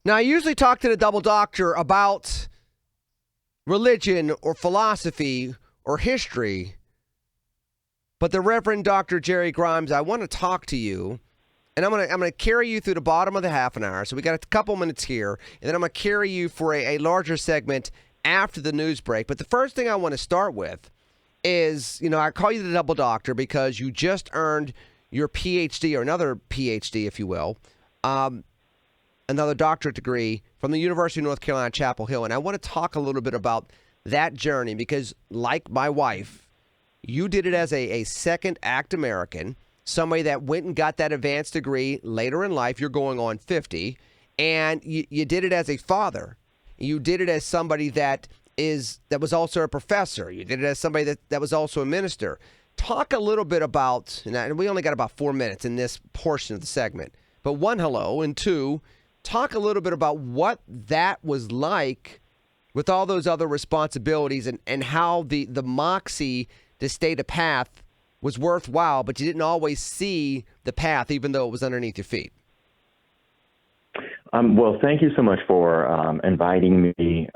Now, I usually talk to the double doctor about religion or philosophy or history, but the Reverend Dr. Jerry Grimes, I want to talk to you, and I'm gonna carry you through the bottom of the half an hour. So we got a couple minutes here, and then I'm gonna carry you for a larger segment after the news break. But the first thing I want to start with is, I call you the double doctor because you just earned your PhD, or another PhD, if you will, another doctorate degree from the University of North Carolina, Chapel Hill. And I want to talk a little bit about that journey because, like my wife, you did it as a second act American, somebody that went and got that advanced degree later in life. You're going on 50, and you did it as a father. You did it as somebody that was also a professor. You did it as somebody that was also a minister. Talk a little bit about, and we only got about 4 minutes in this portion of the segment, but one, hello, and two, talk a little bit about what that was like with all those other responsibilities and how the moxie to stay the path was worthwhile, but you didn't always see the path even though it was underneath your feet. Well, thank you so much for inviting me,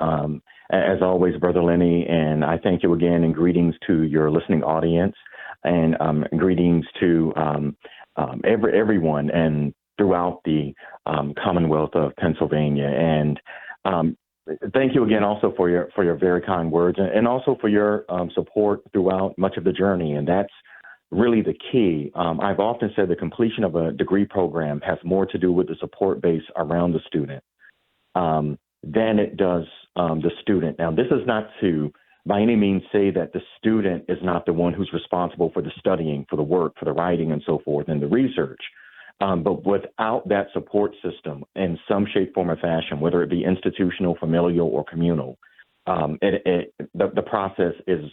as always, Brother Lenny, and I thank you again, and greetings to your listening audience, and greetings to everyone and throughout the Commonwealth of Pennsylvania. And thank you again also for your very kind words, and also for your support throughout much of the journey. And that's really the key. I've often said the completion of a degree program has more to do with the support base around the student than it does the student. Now, this is not to by any means say that the student is not the one who's responsible for the studying, for the work, for the writing, and so forth, and the research. But without that support system in some shape, form, or fashion, whether it be institutional, familial, or communal, the process is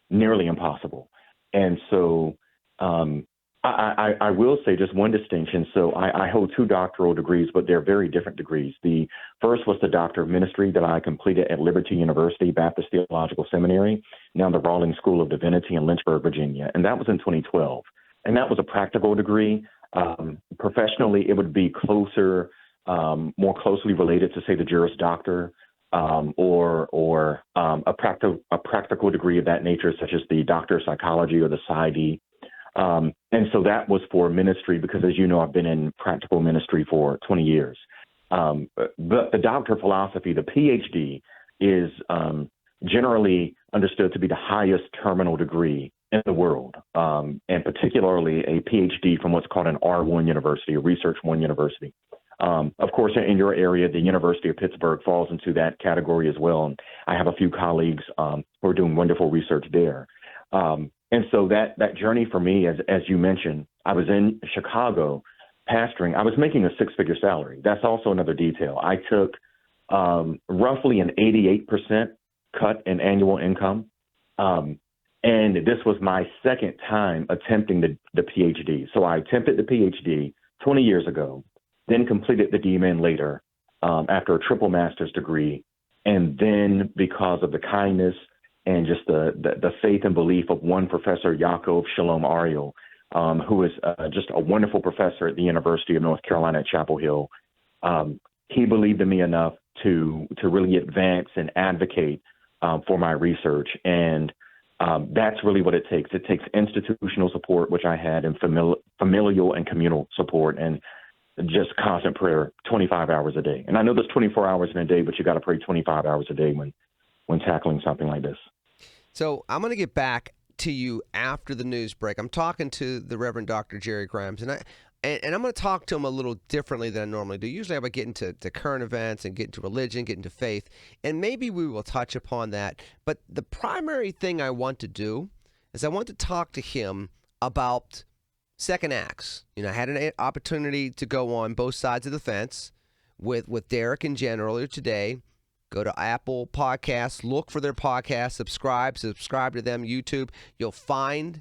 nearly impossible. And so I will say just one distinction. So I hold 2 doctoral degrees, but they're very different degrees. The first was the Doctor of Ministry that I completed at Liberty University Baptist Theological Seminary, now the Rawlings School of Divinity in Lynchburg, Virginia. And that was in 2012. And that was a practical degree. Professionally, it would be closer, more closely related to, say, the Juris Doctor, or a practical degree of that nature, such as the Doctor of Psychology or the PsyD. And so that was for ministry because, as you know, I've been in practical ministry for 20 years. But the Doctor of Philosophy, the PhD, is generally understood to be the highest terminal degree in the world, and particularly a PhD from what's called an R1 university, a Research 1 university. Of course, in your area, the University of Pittsburgh falls into that category as well. And I have a few colleagues who are doing wonderful research there. And so that journey for me, as you mentioned, I was in Chicago pastoring. I was making a 6-figure salary. That's also another detail. I took roughly an 88% cut in annual income. And this was my second time attempting the PhD. So I attempted the PhD 20 years ago, then completed the DMin later after a triple master's degree. And then because of the kindness and just the faith and belief of one professor, Yaakov Shalom Ariel, who is just a wonderful professor at the University of North Carolina at Chapel Hill, he believed in me enough to really advance and advocate for my research. And that's really what it takes. It takes institutional support, which I had, and familial and communal support, and just constant prayer 25 hours a day. And I know there's 24 hours in a day, but you got to pray 25 hours a day when tackling something like this. So I'm going to get back to you after the news break. I'm talking to the Reverend Dr. Jerry Grimes, and I'm going to talk to him a little differently than I normally do. Usually I would get into current events and get into religion, get into faith, and maybe we will touch upon that. But the primary thing I want to do is I want to talk to him about second acts. I had an opportunity to go on both sides of the fence with Derek and Jen earlier today. Go to Apple Podcasts, look for their podcast, subscribe to them, YouTube. You'll find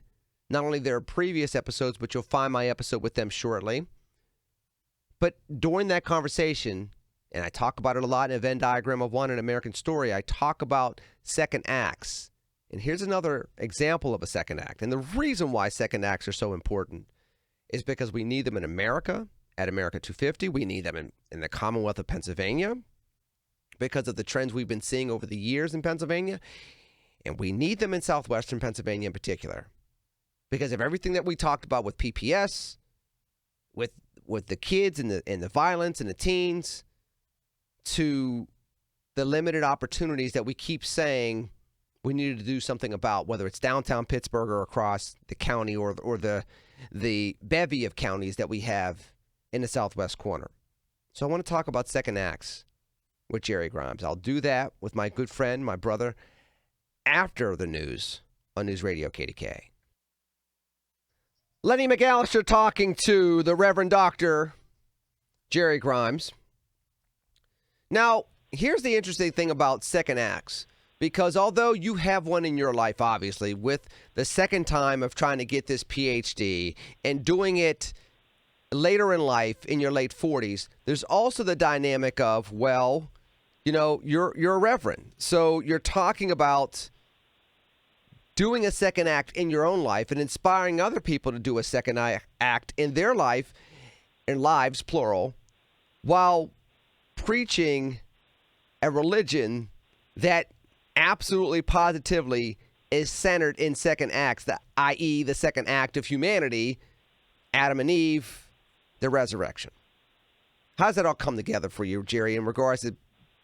not only their previous episodes, but you'll find my episode with them shortly. But during that conversation, and I talk about it a lot in a Venn diagram of one, an American Story, I talk about second acts. And here's another example of a second act. And the reason why second acts are so important is because we need them in America at America 250. We need them in the Commonwealth of Pennsylvania because of the trends we've been seeing over the years in Pennsylvania. And we need them in southwestern Pennsylvania in particular because of everything that we talked about with PPS, with the kids and the violence and the teens, to the limited opportunities that we keep saying we needed to do something about, whether it's downtown Pittsburgh or across the county or the bevy of counties that we have in the southwest corner. So I want to talk about second acts with Jerry Grimes. I'll do that with my good friend, my brother, after the news on News Radio KDK. Lenny McAllister talking to the Reverend Dr. Jerry Grimes. Now, here's the interesting thing about second acts, because although you have one in your life, obviously, with the second time of trying to get this PhD and doing it later in life in your late 40s, there's also the dynamic of, well, you know, you're a reverend. So you're talking about doing a second act in your own life and inspiring other people to do a second act in their life, in lives, plural, while preaching a religion that absolutely positively is centered in second acts, i.e. the second act of humanity, Adam and Eve, the resurrection. How does that all come together for you, Jerry, in regards to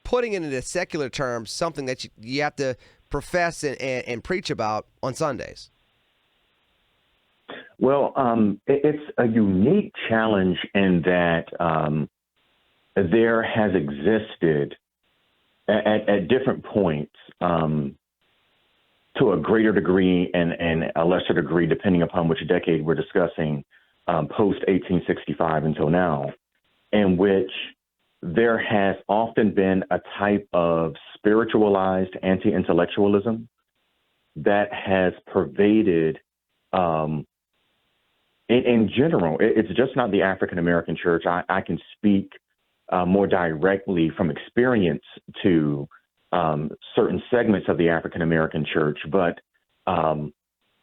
putting it into secular terms, something that you have to profess and preach about on Sundays? Well, it's a unique challenge in that there has existed at different points, to a greater degree and a lesser degree, depending upon which decade we're discussing, post 1865 until now, in which there has often been a type of spiritualized anti-intellectualism that has pervaded, in general. It's just not the African American church. I can speak more directly from experience to certain segments of the African American church, but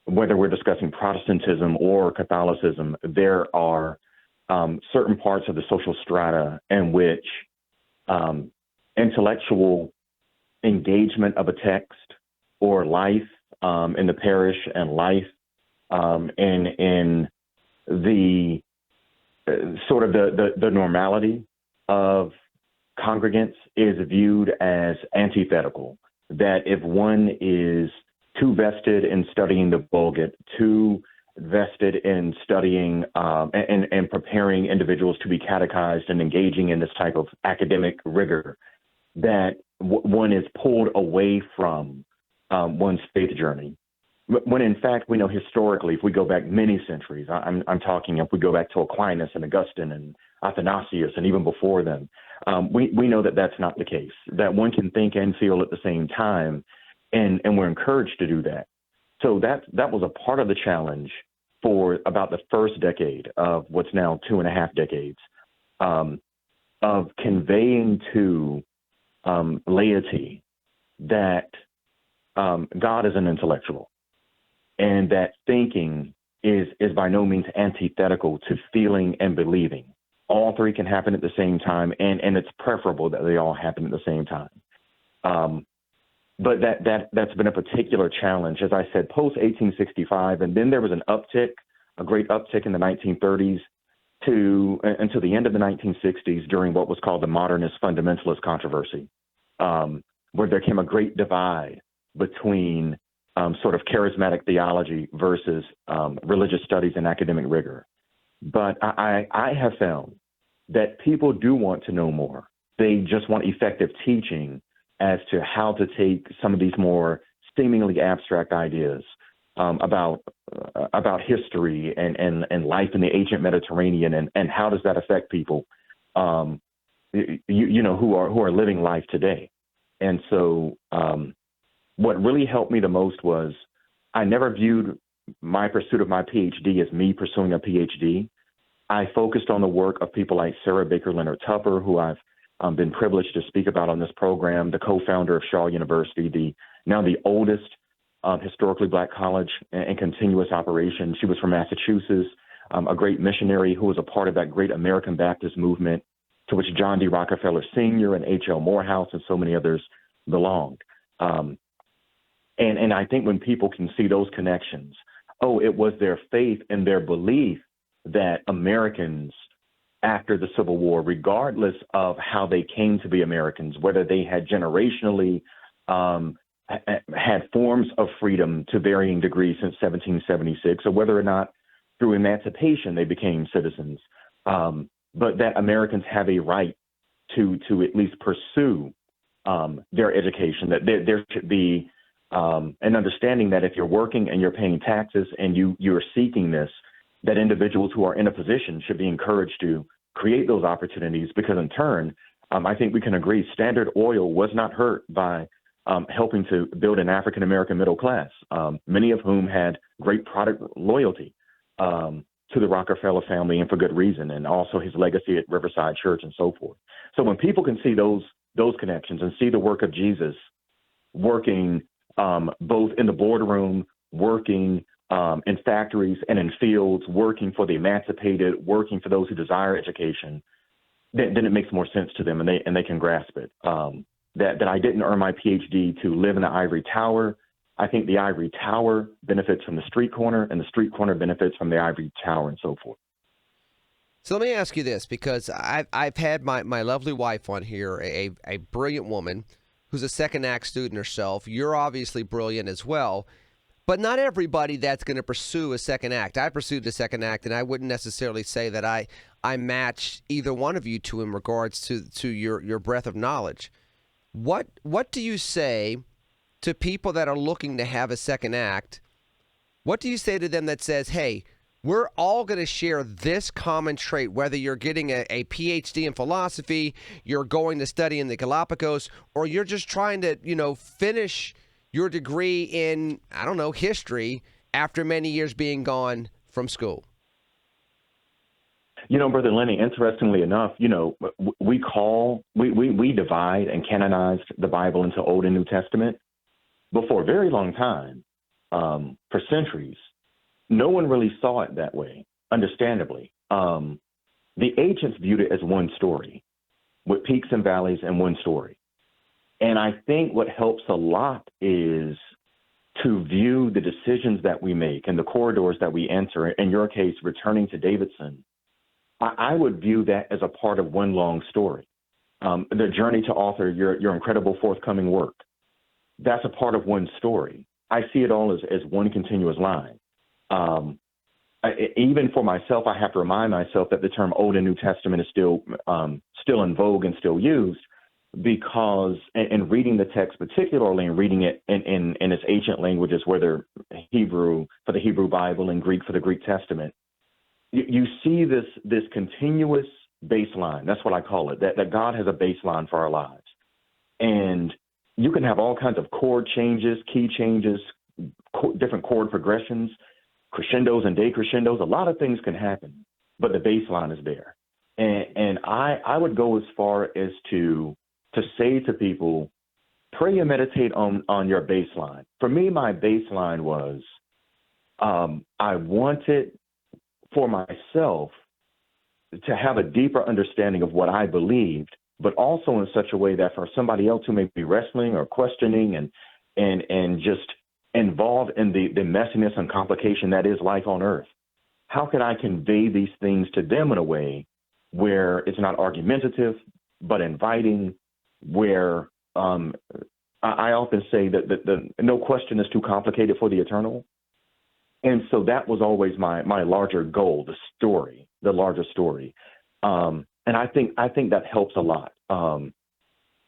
whether we're discussing Protestantism or Catholicism, there are certain parts of the social strata in which intellectual engagement of a text or life in the parish and life in the sort of the normality of congregants is viewed as antithetical. That if one is too vested in studying the Vulgate, too vested in studying and preparing individuals to be catechized and engaging in this type of academic rigor, that one is pulled away from one's faith journey. When in fact, we know historically, if we go back many centuries, I'm talking if we go back to Aquinas and Augustine and Athanasius and even before them, we know that that's not the case, that one can think and feel at the same time, and we're encouraged to do that. So that was a part of the challenge for about the first decade of what's now 2.5 decades, of conveying to laity that God is an intellectual, and that thinking is by no means antithetical to feeling and believing. All three can happen at the same time, and it's preferable that they all happen at the same time. But that's been a particular challenge, as I said, post 1865, and then there was an uptick, a great uptick in the 1930s until the end of the 1960s during what was called the modernist fundamentalist controversy, where there came a great divide between sort of charismatic theology versus religious studies and academic rigor. But I have found that people do want to know more. They just want effective teaching as to how to take some of these more seemingly abstract ideas about history and life in the ancient Mediterranean and how does that affect people, you know, who are living life today. And so what really helped me the most was I never viewed my pursuit of my PhD as me pursuing a PhD. I focused on the work of people like Sarah Baker Leonard Tupper, who I've been privileged to speak about on this program, the co-founder of Shaw University, now the oldest historically black college in continuous operation. She was from Massachusetts, a great missionary who was a part of that great American Baptist movement to which John D. Rockefeller Sr. and H.L. Morehouse and so many others belonged. And I think when people can see those connections, it was their faith and their belief that Americans after the Civil War, regardless of how they came to be Americans, whether they had generationally had forms of freedom to varying degrees since 1776, or whether or not through emancipation they became citizens, but that Americans have a right to at least pursue their education, that there should be an understanding that if you're working and you're paying taxes and you're seeking this, that individuals who are in a position should be encouraged to create those opportunities, because in turn, I think we can agree Standard Oil was not hurt by helping to build an African-American middle class, many of whom had great product loyalty to the Rockefeller family, and for good reason, and also his legacy at Riverside Church and so forth. So when people can see those connections and see the work of Jesus working both in the boardroom, working in factories and in fields, working for the emancipated, working for those who desire education, then it makes more sense to them, and they can grasp it. That I didn't earn my PhD to live in the ivory tower. I think the ivory tower benefits from the street corner, and the street corner benefits from the ivory tower, and so forth. So let me ask you this, because I've had my lovely wife on here, a brilliant woman who's a second act student herself. You're obviously brilliant as well. But not everybody that's going to pursue a second act. I pursued a second act, and I wouldn't necessarily say that I match either one of you two in regards to your breadth of knowledge. What do you say to people that are looking to have a second act? What do you say to them that says, hey, we're all going to share this common trait, whether you're getting a PhD in philosophy, you're going to study in the Galapagos, or you're just trying to, finish your degree in, history after many years being gone from school? Brother Lenny, interestingly enough, we divide and canonized the Bible into Old and New Testament. But for a very long time, for centuries, no one really saw it that way, understandably. The ancients viewed it as one story, with peaks and valleys and one story. And I think what helps a lot is to view the decisions that we make and the corridors that we enter. In your case, returning to Davidson, I would view that as a part of one long story. The journey to author your incredible forthcoming work, that's a part of one story. I see it all as one continuous line. Even for myself, I have to remind myself that the term Old and New Testament is still in vogue and still used, because in reading the text, particularly in reading it in its ancient languages, whether Hebrew for the Hebrew Bible and Greek for the Greek Testament, you see this continuous baseline. That's what I call it, that God has a baseline for our lives. And you can have all kinds of chord changes, key changes, different chord progressions, crescendos and decrescendos. A lot of things can happen, but the baseline is there. And I would go as far as to say to people, pray and meditate on your baseline. For me, my baseline was I wanted for myself to have a deeper understanding of what I believed, but also in such a way that for somebody else who may be wrestling or questioning and just involved in the messiness and complication that is life on earth, how can I convey these things to them in a way where it's not argumentative, but inviting, where I often say that the no question is too complicated for the eternal. And so that was always my larger goal, the larger story. And I think that helps a lot.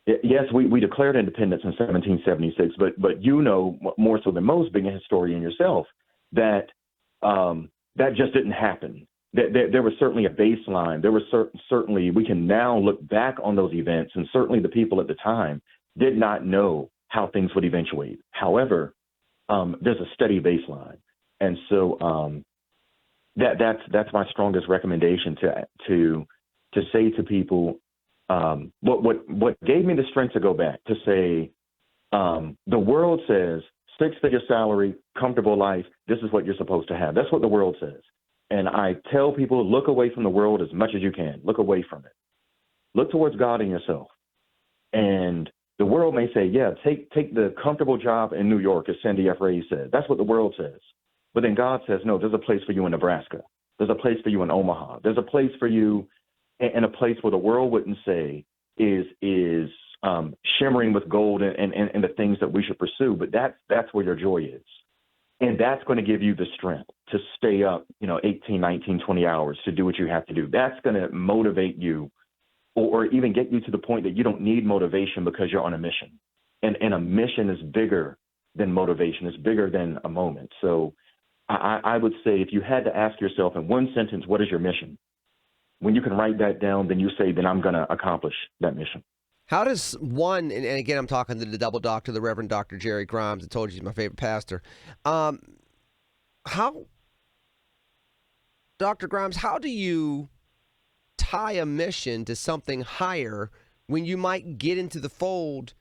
Yes, we declared independence in 1776, but more so than most, being a historian yourself, that that just didn't happen. There was certainly a baseline. There was certainly, we can now look back on those events, and certainly the people at the time did not know how things would eventuate. However, there's a steady baseline. And so that's my strongest recommendation to say to people, what gave me the strength to go back to say, the world says 6-figure salary, comfortable life, this is what you're supposed to have. That's what the world says. And I tell people, look away from the world as much as you can. Look away from it. Look towards God and yourself. And the world may say, yeah, take the comfortable job in New York, as Sandy F. Ray said. That's what the world says. But then God says, no, there's a place for you in Nebraska. There's a place for you in Omaha. There's a place for you in a place where the world wouldn't say is shimmering with gold and the things that we should pursue. But that's where your joy is. And that's going to give you the strength to stay up, 18, 19, 20 hours to do what you have to do. That's going to motivate you or even get you to the point that you don't need motivation because you're on a mission. And a mission is bigger than motivation. It's bigger than a moment. So I would say if you had to ask yourself in one sentence, what is your mission? When you can write that down, then you say, then I'm going to accomplish that mission. How does one, and again, I'm talking to the double doctor, the Reverend Dr. Jerry Grimes. I told you he's my favorite pastor. Dr. Grimes, how do you tie a mission to something higher when you might get into the fold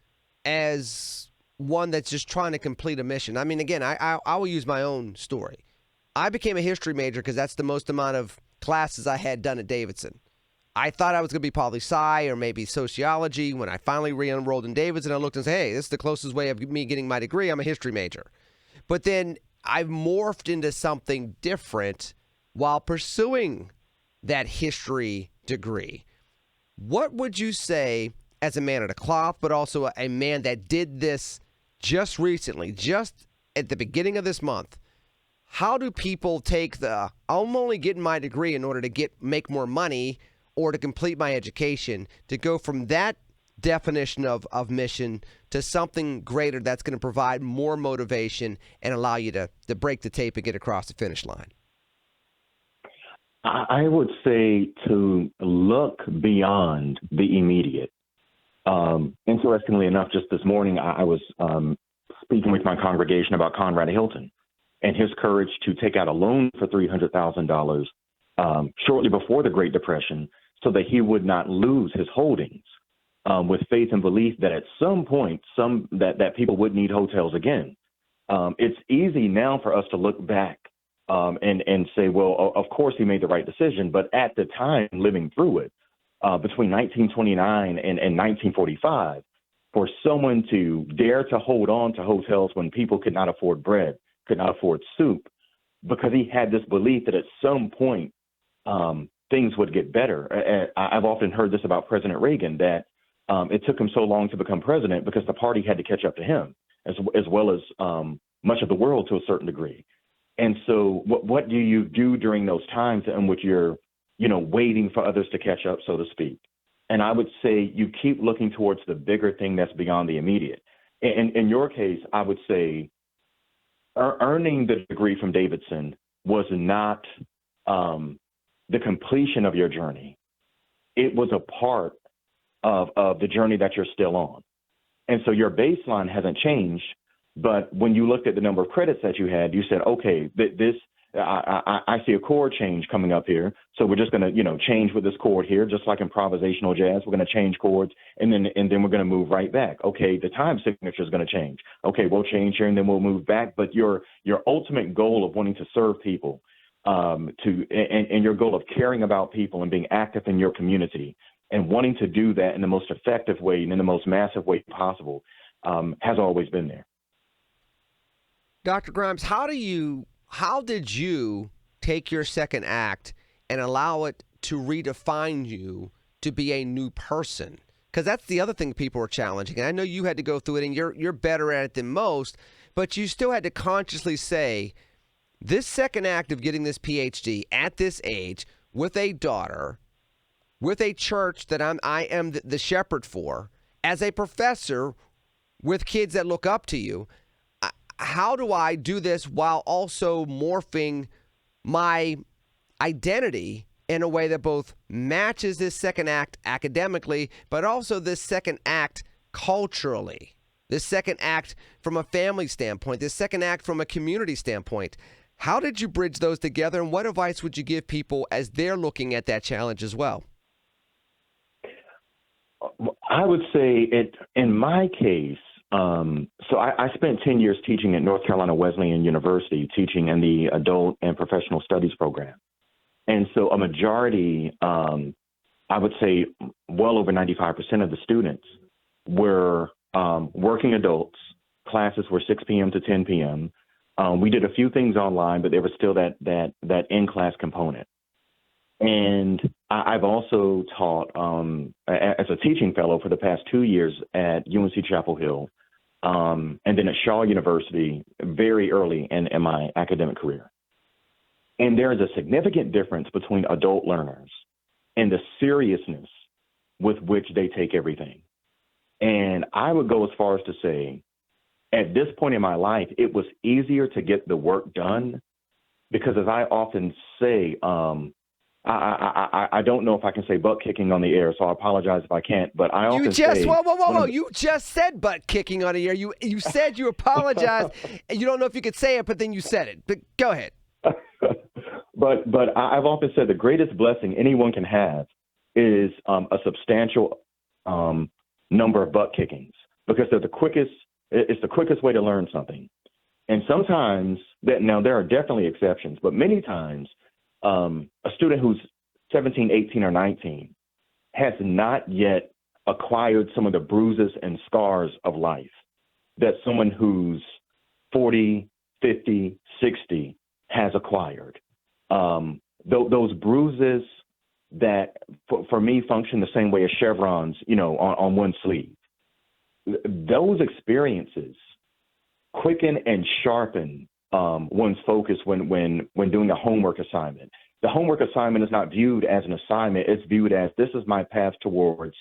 as one that's just trying to complete a mission? I mean, again, I will use my own story. I became a history major because that's the most amount of classes I had done at Davidson. I thought I was going to be poli-sci or maybe sociology. When I finally re-enrolled in Davidson, I looked and said, hey, this is the closest way of me getting my degree. I'm a history major. But then I've morphed into something different while pursuing that history degree. What would you say as a man of the cloth, but also a man that did this just recently, just at the beginning of this month? How do people take I'm only getting my degree in order to make more money or to complete my education, to go from that definition of mission to something greater that's going to provide more motivation and allow you to break the tape and get across the finish line? I would say to look beyond the immediate. Interestingly enough, just this morning, I was speaking with my congregation about Conrad Hilton and his courage to take out a loan for $300,000 shortly before the Great Depression so that he would not lose his holdings, with faith and belief that at some point that people would need hotels again. It's easy now for us to look back and say, well, of course he made the right decision. But at the time, living through it, between 1929 and 1945, for someone to dare to hold on to hotels when people could not afford bread, could not afford soup, because he had this belief that at some point things would get better. I've often heard this about President Reagan, that it took him so long to become president because the party had to catch up to him, as well as much of the world to a certain degree. And so what do you do during those times in which you're, waiting for others to catch up, so to speak? And I would say you keep looking towards the bigger thing that's beyond the immediate. In your case, I would say earning the degree from Davidson was not the completion of your journey. It was a part of the journey that you're still on. And so your baseline hasn't changed. But when you looked at the number of credits that you had, you said, okay, I see a chord change coming up here. So we're just going to, change with this chord here, just like improvisational jazz. We're going to change chords and then we're going to move right back. Okay, the time signature is going to change. Okay, we'll change here and then we'll move back. But your ultimate goal of wanting to serve people, and your goal of caring about people and being active in your community and wanting to do that in the most effective way and in the most massive way possible has always been there. Dr. Grimes, how did you take your second act and allow it to redefine you to be a new person? Because that's the other thing people are challenging. And I know you had to go through it, and you're better at it than most, but you still had to consciously say, this second act of getting this PhD at this age with a daughter, with a church that I am the shepherd for, as a professor with kids that look up to you, how do I do this while also morphing my identity in a way that both matches this second act academically, but also this second act culturally, this second act from a family standpoint, this second act from a community standpoint? How did you bridge those together, and what advice would you give people as they're looking at that challenge as well? I would say in my case, so I spent 10 years teaching at North Carolina Wesleyan University, teaching in the adult and professional studies program. And so a majority, I would say well over 95% of the students were working adults. Classes were 6 p.m. to 10 p.m. We did a few things online, but there was still that in-class component. And I've also taught as a teaching fellow for the past 2 years at UNC Chapel Hill, and then at Shaw University very early in my academic career. And there is a significant difference between adult learners and the seriousness with which they take everything. And I would go as far as to say, at this point in my life, it was easier to get the work done because, as I often say, I don't know if I can say butt kicking on the air, so I apologize if I can't. But I often say, whoa! You just said butt kicking on the air. You said you apologized, and you don't know if you could say it, but then you said it. But go ahead. But I've often said the greatest blessing anyone can have is a substantial number of butt kickings, because they're the quickest. It's the quickest way to learn something. And sometimes now there are definitely exceptions, but many times a student who's 17, 18, or 19 has not yet acquired some of the bruises and scars of life that someone who's 40, 50, 60 has acquired. Those bruises that for me function the same way as chevrons, on one sleeve. Those experiences quicken and sharpen one's focus when doing a homework assignment. The homework assignment is not viewed as an assignment. It's viewed as, this is my path towards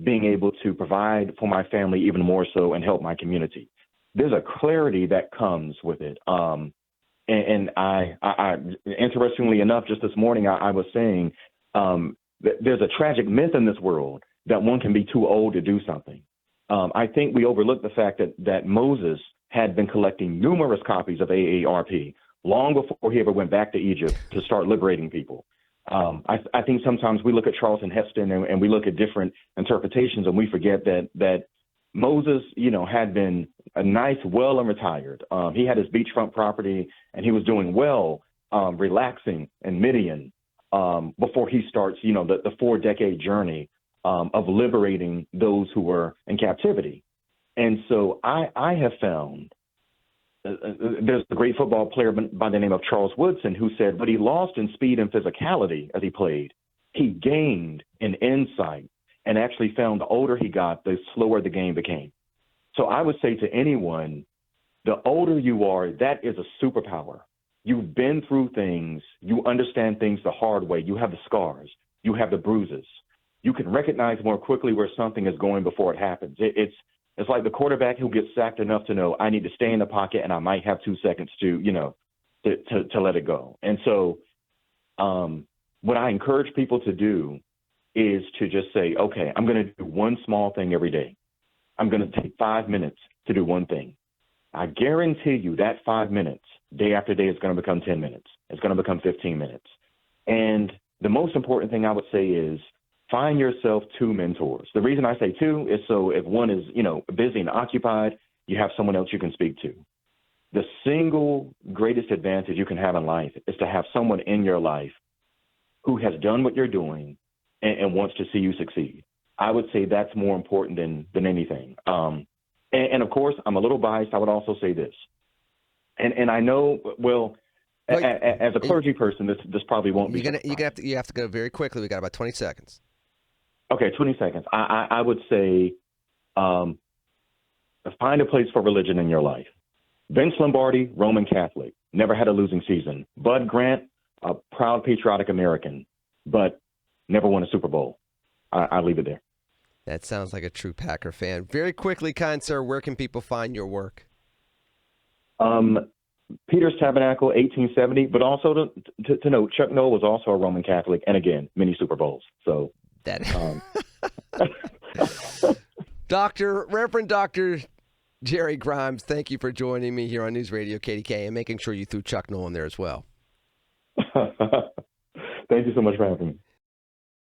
being able to provide for my family even more so and help my community. There's a clarity that comes with it. And I interestingly enough, just this morning, I was saying there's a tragic myth in this world that one can be too old to do something. I think we overlook the fact that Moses had been collecting numerous copies of AARP long before he ever went back to Egypt to start liberating people. I think sometimes we look at Charlton Heston and we look at different interpretations, and we forget that Moses, had been a nice, well and retired. He had his beachfront property, and he was doing well, relaxing in Midian before he starts, the 4-decade journey of liberating those who were in captivity. And so I have found there's a great football player by the name of Charles Woodson who said, but he lost in speed and physicality as he played. He gained in insight and actually found the older he got, the slower the game became. So I would say to anyone, the older you are, that is a superpower. You've been through things. You understand things the hard way. You have the scars. You have the bruises. You can recognize more quickly where something is going before it happens. It's like the quarterback who gets sacked enough to know I need to stay in the pocket and I might have 2 seconds to let it go. And so what I encourage people to do is to just say, okay, I'm going to do one small thing every day. I'm going to take 5 minutes to do one thing. I guarantee you that 5 minutes, day after day, is going to become 10 minutes. It's going to become 15 minutes. And the most important thing I would say is find yourself 2 mentors. The reason I say 2 is so if one is, busy and occupied, you have someone else you can speak to. The single greatest advantage you can have in life is to have someone in your life who has done what you're doing and wants to see you succeed. I would say that's more important than anything. And of course, I'm a little biased. I would also say this. And I know, as a clergy person, this probably won't be. You have to go very quickly. We got about 20 seconds. Okay, 20 seconds. I would say find a place for religion in your life. Vince Lombardi, Roman Catholic, never had a losing season. Bud Grant, a proud patriotic American, but never won a Super Bowl. I'll leave it there. That sounds like a true Packer fan. Very quickly, kind sir, where can people find your work? Peter's Tabernacle, 1870, but also to note, Chuck Noll was also a Roman Catholic, and again, many Super Bowls. So that Reverend Dr. Jerry Grimes, thank you for joining me here on News Radio KDK and making sure you threw Chuck Noll in there as well. Thank you so much for having me.